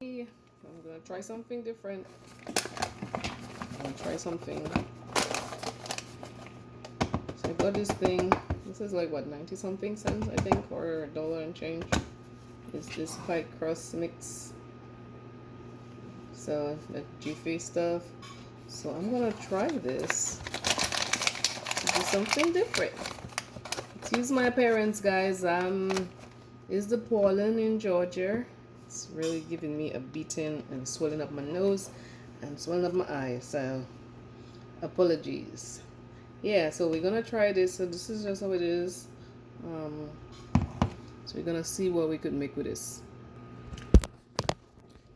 I'm gonna try something different. I'm gonna try something. So I got this thing. This is like what, 90 something cents, I think, or $1 and change. It's this pie crust mix. So the Jiffy stuff. So I'm gonna try this. Do something different. Excuse my appearance, guys. Is the pollen in Georgia. It's really giving me a beating and swelling up my nose and swelling up my eyes. So apologies. Yeah, so we're gonna try this. So this is just how it is. So we're gonna see what we could make with this.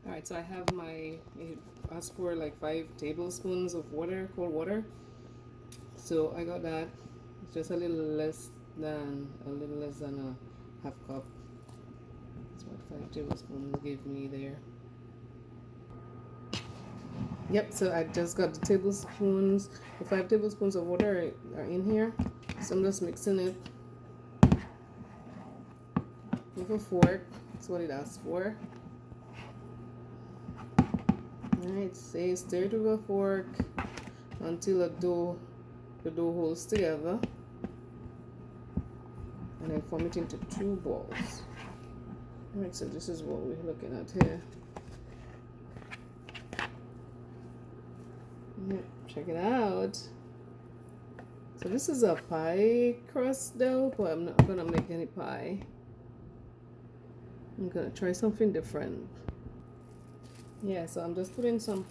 Alright, so I have it asked for like 5 tablespoons of water, cold water. So I got that. It's just a little less than a half cup. That's what 5 tablespoons gave me there. Yep, so I just got the 5 tablespoons of water are in here. So I'm just mixing it with a fork. That's what it asks for. Alright, say stir it with a fork until the dough holds together. And then form it into 2 balls. Alright, so this is what we're looking at here. Yep, check it out. So this is a pie crust dough, but I'm not gonna make any pie. I'm gonna try something different. Yeah, so I'm just putting some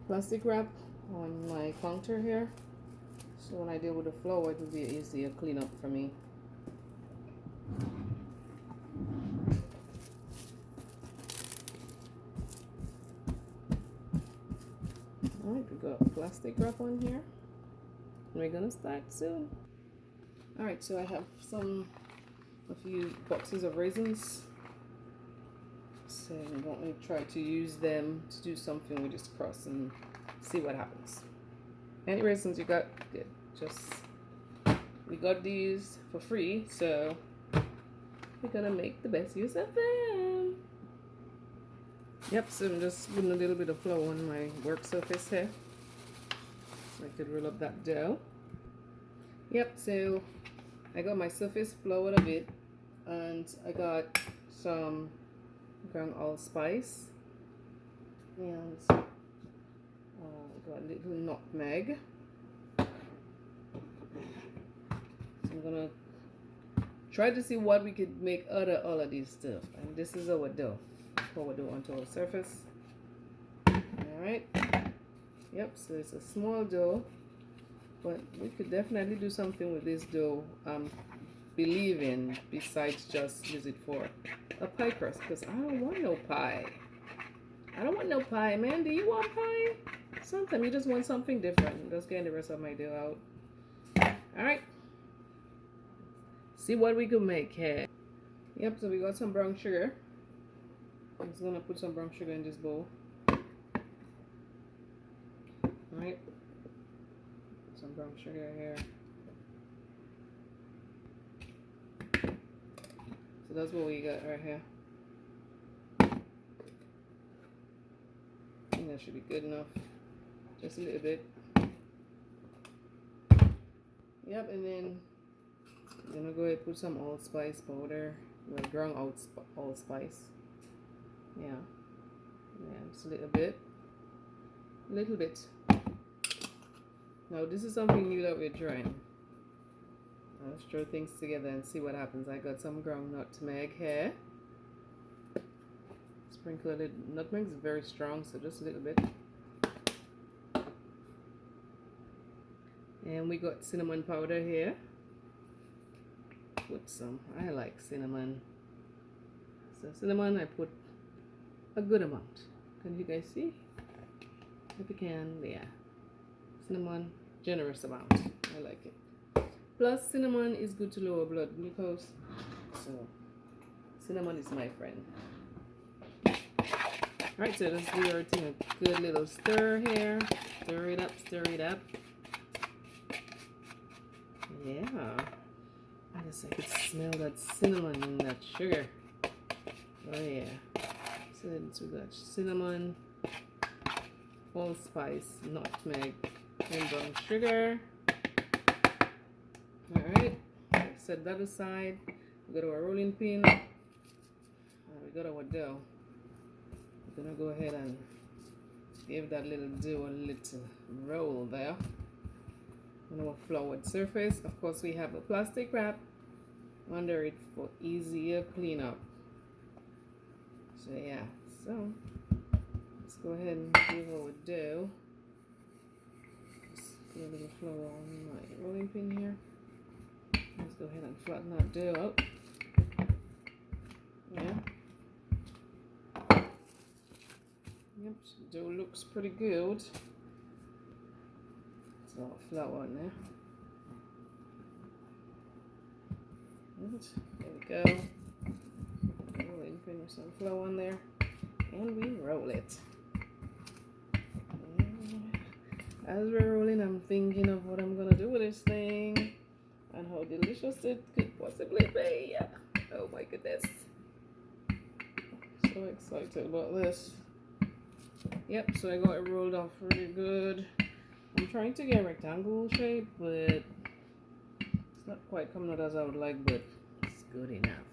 plastic wrap on my counter here. So when I deal with the flour, it will be easier clean up for me. Alright, we got plastic wrap on here. And we're gonna start soon. Alright, so I have a few boxes of raisins. So I'm going to try to use them to do something with this crust and see what happens. Any raisins you got, good. We got these for free, so we're gonna make the best use of them. Yep, so I'm just putting a little bit of flour on my work surface here so I could roll up that dough. Yep, so I got my surface floured a bit, and I got some ground allspice, and got a little nutmeg. So I'm gonna try to see what we could make out of all of these stuff. And this is our dough. Pour our dough onto our surface. Alright. Yep, so it's a small dough, but we could definitely do something with this dough. Believing besides just use it for a pie crust, because I don't want no pie. I don't want no pie, man. Do you want pie? Sometimes you just want something different. I'm just getting the rest of my dough out. Alright. See what we can make here. Yep, so we got some brown sugar. I'm just gonna put some brown sugar in this bowl. Alright. Put some brown sugar here. So that's what we got right here. I think that should be good enough. Just a little bit. Yep, and then I'm gonna go ahead and put some allspice powder, ground allspice. Yeah, just a little bit. Now this is something new that we're trying. Let's throw things together and see what happens. I got some ground nutmeg here. Sprinkle it. Nutmeg is very strong, so just a little bit. And we got cinnamon powder here. Put some. I like cinnamon. So cinnamon, I put a good amount. Can you guys see? If you can, yeah. Cinnamon, generous amount. I like it. Plus, cinnamon is good to lower blood glucose. So, cinnamon is my friend. Alright, so let's do everything a good little stir here. Stir it up. Yeah. I could smell that cinnamon and that sugar. Oh yeah. Since we got cinnamon, allspice, nutmeg, and brown sugar. Alright, set that aside. We got our rolling pin. We got our dough. We're gonna go ahead and give that little dough a little roll there on our floured surface. Of course, we have a plastic wrap under it for easier cleanup. So yeah, so let's go ahead and give our dough. Just put a little flour on my rolling pin here. Let's go ahead and flatten that dough out. Yeah. Yep, dough looks pretty good. So flour on there. Good. There we go. Roll it, put some flour on there, and we roll it. And as we're rolling, I'm thinking of what I'm gonna do with this thing and how delicious it could possibly be. Oh my goodness! So excited about this. Yep, so I got it rolled off really good. I'm trying to get a rectangle shape, but it's not quite coming out as I would like, but it's good enough.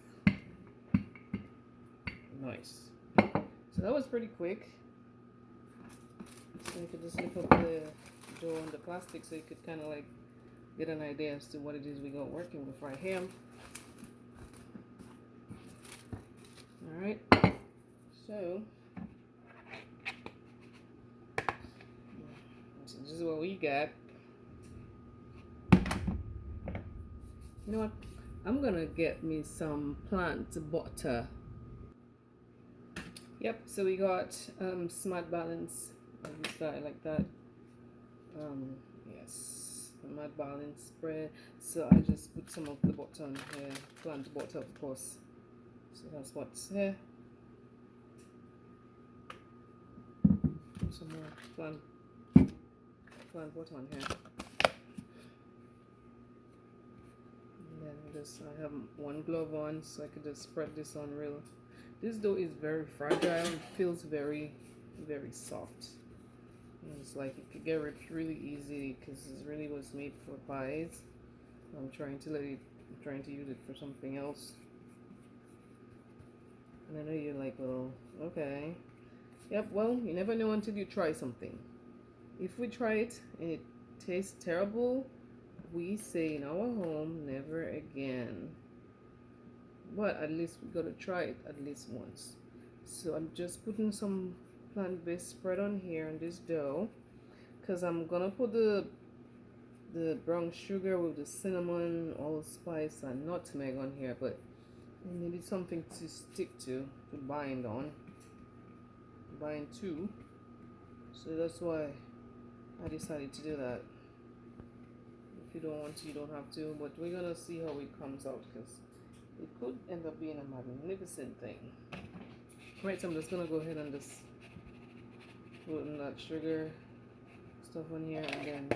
Nice. So that was pretty quick. So you could just lift up the dough on the plastic so you could kind of like get an idea as to what it is we got working with right here. Alright, so this is what we got. You know what? I'm gonna get me some plant butter. Yep, so we got Smart Balance. I started like that. Yes, Smart Balance spread. So I just put some of the butter on here, plant butter, of course. So that's what's here. Put some more plant butter on here. And then this, I have one glove on, so I could just spread this on real. This dough is very fragile. It feels very, very soft. And it's like it could get ripped really easy because this really was made for pies. I'm trying to use it for something else. And I know you're like, well, okay. Yep, well, you never know until you try something. If we try it and it tastes terrible, we say in our home, never again. But at least we gotta try it at least once. So I'm just putting some plant-based spread on here on this dough, because I'm gonna put the brown sugar with the cinnamon, allspice, and nutmeg on here, but I needed something to stick to bind to. So that's why I decided to do that. If you don't want to, you don't have to, but we're gonna see how it comes out, because it could end up being a magnificent thing. Right, so I'm just gonna go ahead and just put in that sugar stuff on here, and then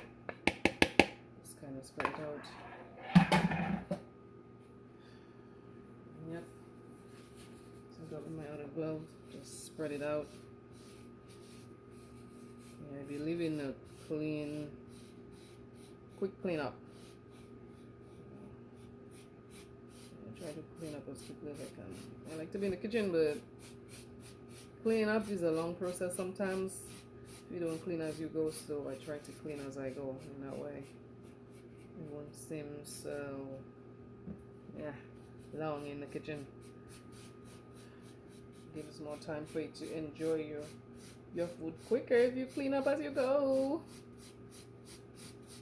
just kind of spread it out. Yep. So I got my other glove, just spread it out. Yeah, if you live in a quick cleanup. Try to clean up as quickly as I can. I like to be in the kitchen, but cleaning up is a long process sometimes. If you don't clean as you go, so I try to clean as I go. In that way, it won't seem so, yeah, long in the kitchen. Gives more time for you to enjoy your food quicker if you clean up as you go.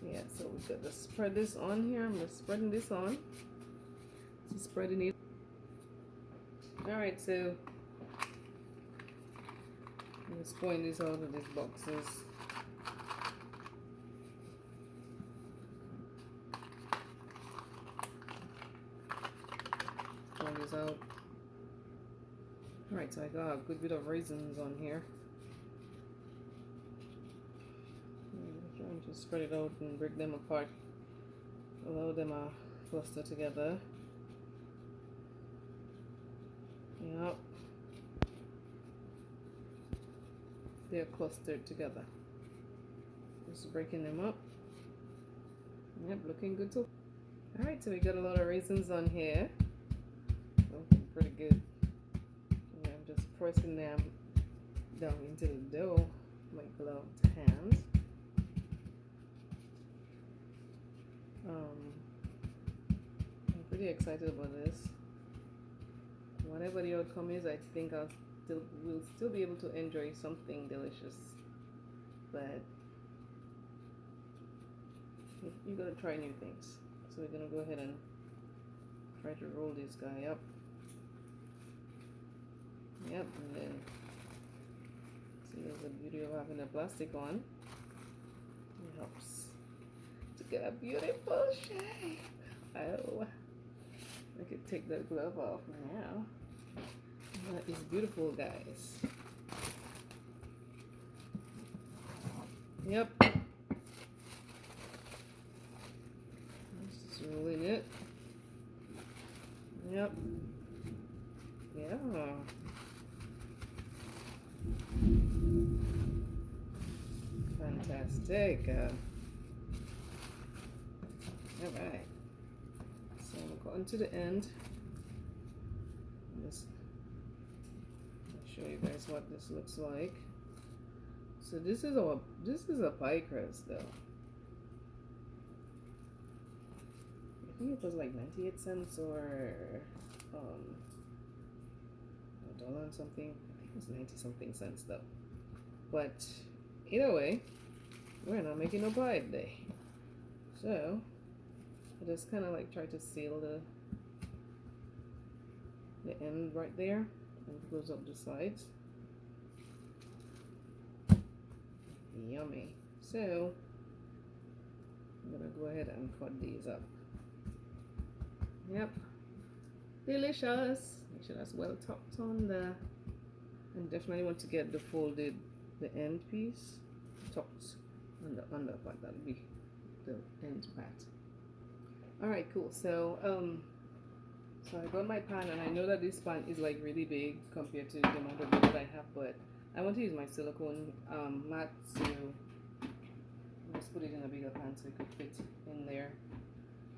Yeah, so we got to spread this on here. I'm just spreading this on. Just spreading it. Alright, so I'm just pouring this out of these boxes. Pour this out. Alright, so I got a good bit of raisins on here. I'm trying to spread it out and break them apart. Allow them to cluster together. Yep. they're clustered together. Just breaking them up. Yep, looking good too. Alright, so we got a lot of raisins on here. Looking pretty good. And I'm just pressing them down into the dough, my gloved hands. I'm pretty excited about this. Whatever the outcome is, I think we'll still be able to enjoy something delicious. But you gotta try new things. So we're gonna go ahead and try to roll this guy up. Yep, and then see, there's the beauty of having a plastic on. It helps to get a beautiful shape. Oh, I could take that glove off now. That is beautiful, guys. Yep. Just rolling it. Yep. Yeah. Fantastic. Alright. So I'm going to the end. Just show you guys what this looks like. So this is a pie crust though. I think it was like 98 cents or $1 and something. I think it was 90 something cents though. But either way, we're not making no pie today. So I just kind of like try to seal the end right there and close up the sides. Yummy. So I'm gonna go ahead and cut these up. Yep, delicious. Make sure that's well topped on there, and definitely want to get the end piece topped on the under part. That'll be the end part. All right, cool. So so I got my pan, and I know that this pan is like really big compared to the amount of dough that I have, but I want to use my silicone mat, so just put it in a bigger pan so it could fit in there.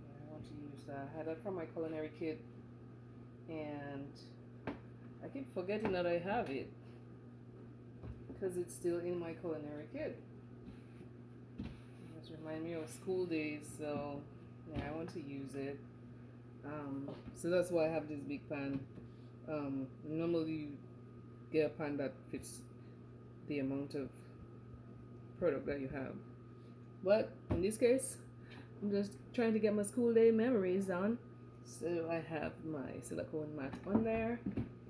I want to use I had that from my culinary kit, and I keep forgetting that I have it because it's still in my culinary kit. It just reminds me of school days, so yeah, I want to use it. So that's why I have this big pan. Normally you get a pan that fits the amount of product that you have, but in this case I'm just trying to get my school day memories on, so I have my silicone mat on there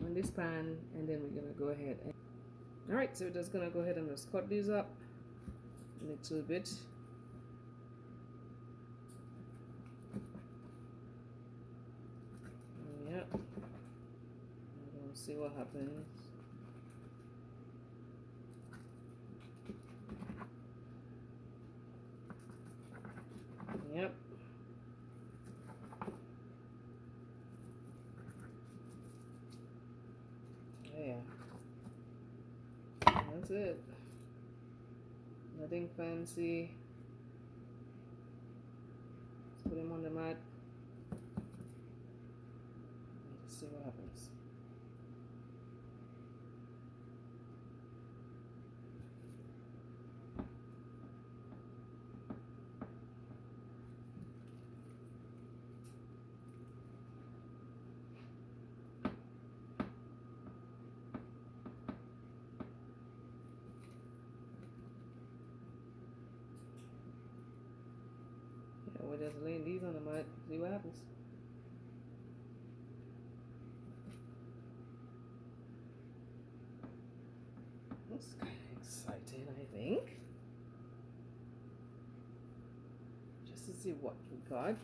on this pan, and then we're gonna go ahead and alright, so we're just gonna go ahead and just cut these up a little bit. Yep, we'll see what happens. Yep. Yeah. That's it. Nothing fancy. Let's put him on the mat. Let's see what happens. Yeah, we're just laying these on the mat. See what happens. That's kind of exciting, I think. Just to see what we got.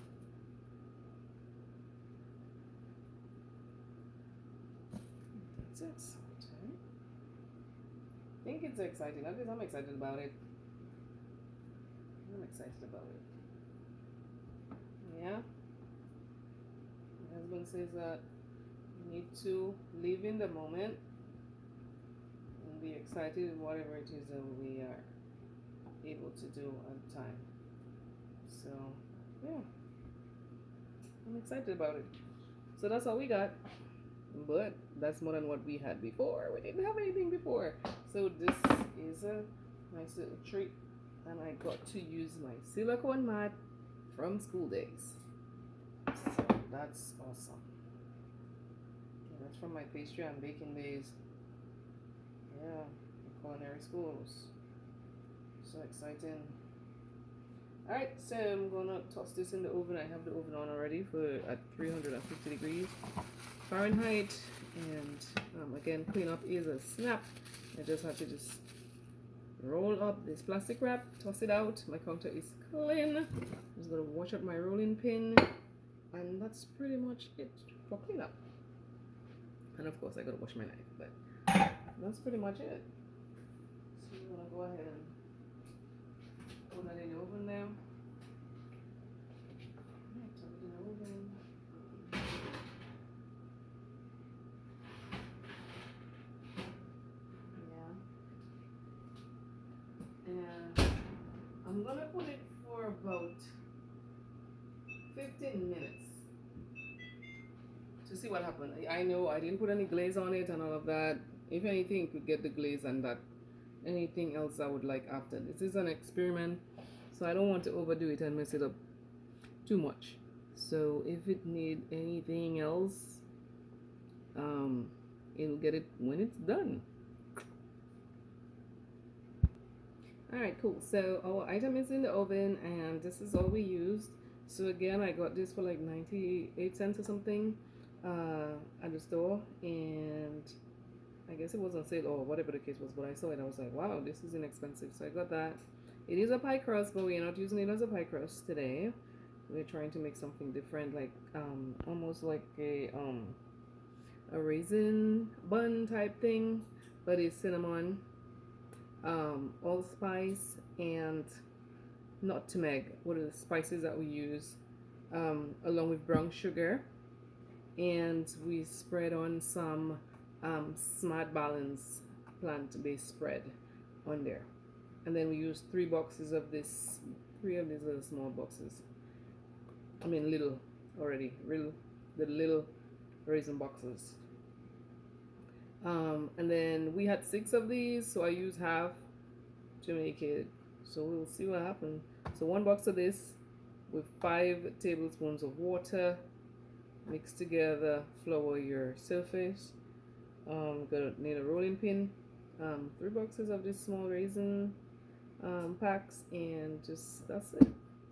That's exciting. I think it's exciting. At least I'm excited about it. I'm excited about it. Yeah. My husband says that you need to live in the moment and be excited with whatever it is that we are able to do at the time. So yeah, I'm excited about it. So that's all we got, but that's more than what we had before. We didn't have anything before, so this is a nice little treat, and I got to use my silicone mat from school days. So that's awesome. And that's from my pastry and baking days. Yeah, culinary schools. So exciting. Alright, so I'm gonna toss this in the oven. I have the oven on already for at 350 degrees Fahrenheit. And again, clean up is a snap. I just have to just roll up this plastic wrap, toss it out. My counter is clean. I'm just gonna wash out my rolling pin, and that's pretty much it for cleanup. And of course I gotta wash my knife, but that's pretty much it. So I'm gonna go ahead and put that in the oven now. Put it in the oven. Yeah. And I'm gonna put it for about 15 minutes to see what happened. I know I didn't put any glaze on it and all of that. If anything, you could get the glaze and that. Anything else I would like after. This is an experiment, so I don't want to overdo it and mess it up too much. So if it need anything else, it'll get it when it's done. Alright, cool. So our item is in the oven, and this is all we used. So again, I got this for like 98 cents or something at the store, and I guess it was on sale or whatever the case was, but I saw it. I was like, wow, this is inexpensive. So I got that. It is a pie crust, but we're not using it as a pie crust today. We're trying to make something different, like almost like a raisin bun type thing, but it's cinnamon, allspice, and nutmeg. What are the spices that we use, along with brown sugar, and we spread on some Smart Balance plant-based spread on there, and then we use 3 boxes of this, 3 of these little small boxes. I mean little already, the little raisin boxes. And then we had 6 of these, so I used half to make it. So we'll see what happens. So 1 box of this with 5 tablespoons of water. Mix together, flour your surface. Gonna need a rolling pin, 3 boxes of this small raisin packs, and just that's it.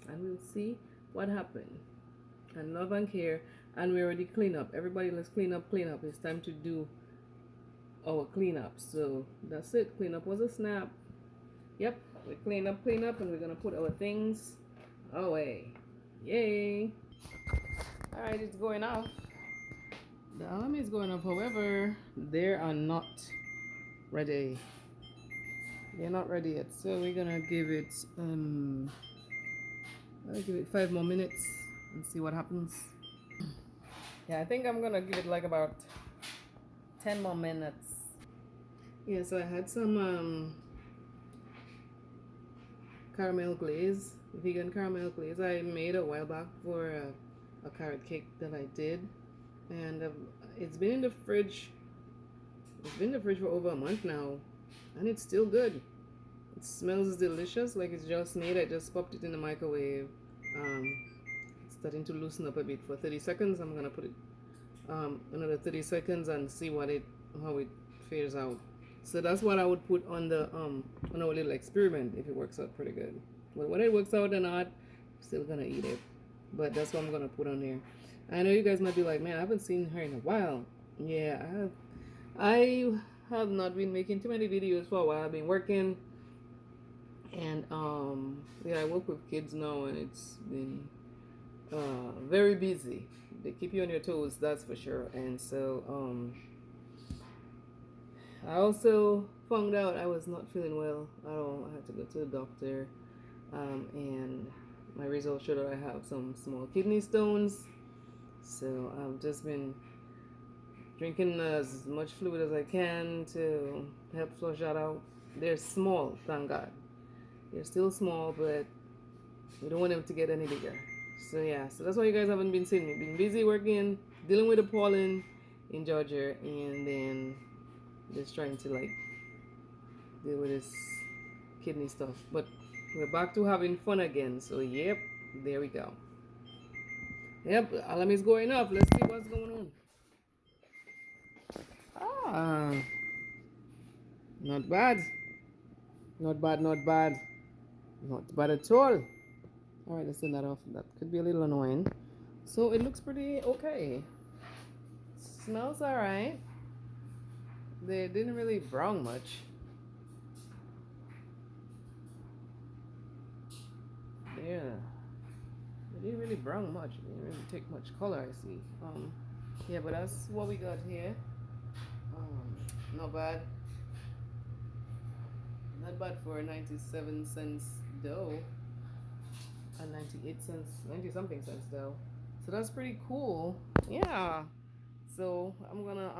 And we'll see what happened. And love and care, and we already clean up. Everybody, let's clean up, clean up. It's time to do our cleanup. So that's it. Cleanup was a snap. Yep, we clean up, and we're gonna put our things away. Yay! All right, it's going off. The alarm is going off. However, they are not ready. They're not ready yet. So we're gonna give it I'll give it 5 more minutes and see what happens. Yeah, I think I'm gonna give it like about 10 more minutes. Yeah, so I had some caramel glaze, vegan caramel glaze I made a while back for a carrot cake that I did, and it's been in the fridge. It's been in the fridge for over a month now, and it's still good. It smells delicious, like it's just made. I just popped it in the microwave. It's starting to loosen up a bit for 30 seconds. I'm gonna put it another 30 seconds and see how it fares out. So that's what I would put on the on our little experiment if it works out pretty good. But whether it works out or not, I'm still gonna eat it. But that's what I'm gonna put on there. I know you guys might be like, man, I haven't seen her in a while. Yeah, I have not been making too many videos for a while. I've been working, and yeah, I work with kids now, and it's been very busy. They keep you on your toes, that's for sure. And so I also found out I was not feeling well at all. I had to go to the doctor, and my results showed that I have some small kidney stones. So I've just been drinking as much fluid as I can to help flush that out. They're small, thank God. They're still small, but we don't want them to get any bigger. So yeah, so that's why you guys haven't been seeing me. Been busy working, dealing with the pollen in Georgia, and then just trying to like deal with this kidney stuff. But we're back to having fun again. So yep, there we go. Yep, alarm is going off. Let's see what's going on. Ah, not bad. Not bad, not bad. Not bad at all. Alright, let's turn that off. That could be a little annoying. So it looks pretty okay. Smells alright. They didn't really brown much. Yeah. They didn't really brown much. They didn't really take much color, I see. Yeah, but that's what we got here. Not bad. Not bad for 97 cents dough. And 98 cents, 90 something cents dough. So that's pretty cool. Yeah. So I'm gonna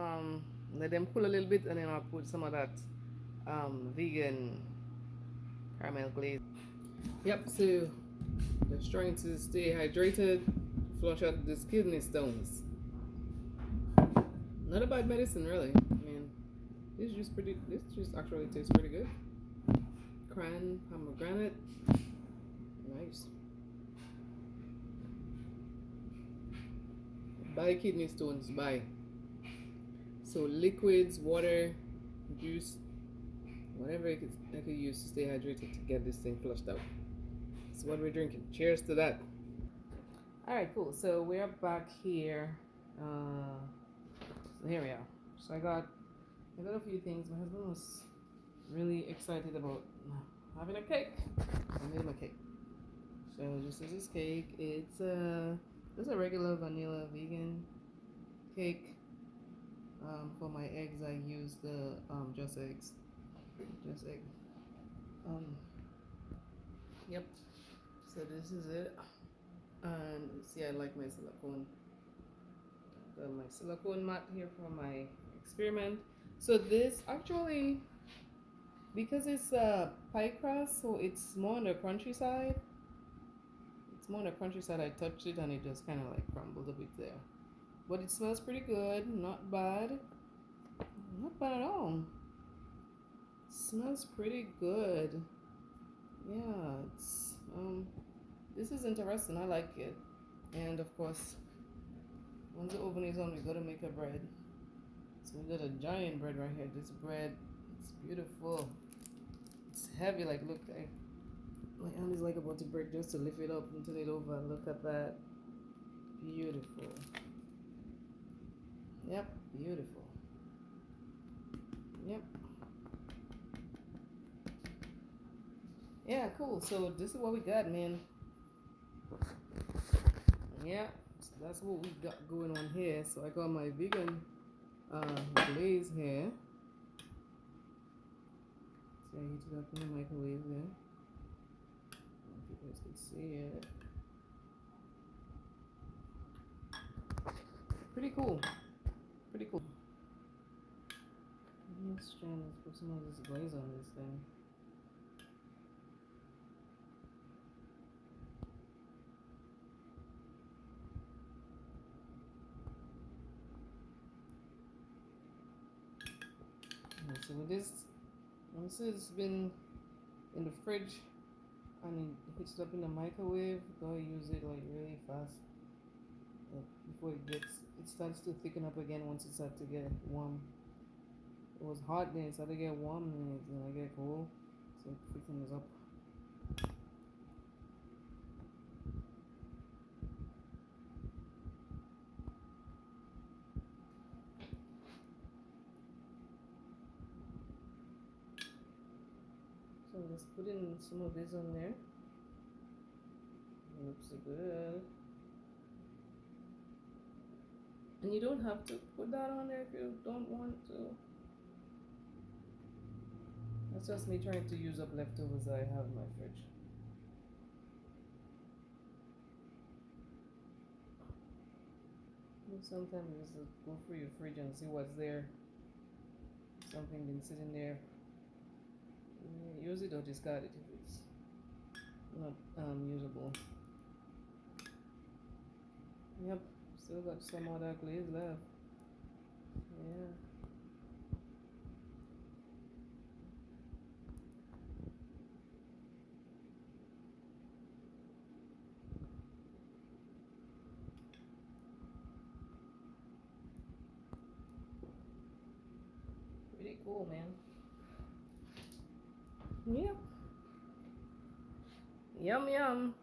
let them cool a little bit, and then I'll put some of that vegan caramel glaze. Yep, so just trying to stay hydrated, flush out these kidney stones. Not a bad medicine, really. I mean, this just actually tastes pretty good. Cran, pomegranate, nice. Buy kidney stones, buy. So liquids, water, juice, whatever I could use to stay hydrated to get this thing flushed out. That's what we're drinking. Cheers to that. Alright, cool. So we're back here. So here we are. So I got a few things. My husband was really excited about having a cake. I made him a cake. So this is his cake. It's just a regular vanilla vegan cake. For my eggs, I use the just eggs. Just egg. Yep. So this is it. And see, I like my silicone. Got my silicone mat here for my experiment. So this actually, because it's pie crust, so it's more on the crunchy side. It's more on the crunchy side. I touched it and it just kind of like crumbled a bit there. But it smells pretty good. Not bad. Not bad at all. Smells pretty good. Yeah, it's this is interesting. I like it. And of course, once the oven is on, we gotta make a bread. So we got a giant bread right here. This bread, it's beautiful. It's heavy. Like, look, my hand is like about to break just to lift it up and turn it over. Look at that. Beautiful. Yep, beautiful. Yep. Yeah, cool. So this is what we got, man. Yeah, so that's what we got going on here. So I got my vegan glaze here. So I heat it up in the microwave there. I don't know if you guys can see it. Pretty cool. Pretty cool. Let's try and put some of this glaze on this thing. So with this, once it's been in the fridge and it heats up in the microwave, go use it like really fast before it starts to thicken up again once it starts to get warm. It was hot, then it started to get warm, and it's gonna get cold, so it thickens up. So let's put in some of this on there. Looks good. And you don't have to put that on there if you don't want to. That's just me trying to use up leftovers I have in my fridge. Sometimes you just go through your fridge and see what's there. Something been sitting there. Use it or discard it if it's not usable. Yep, still got some other glaze left. Yeah. Pretty cool, man. Yep. Yum yum.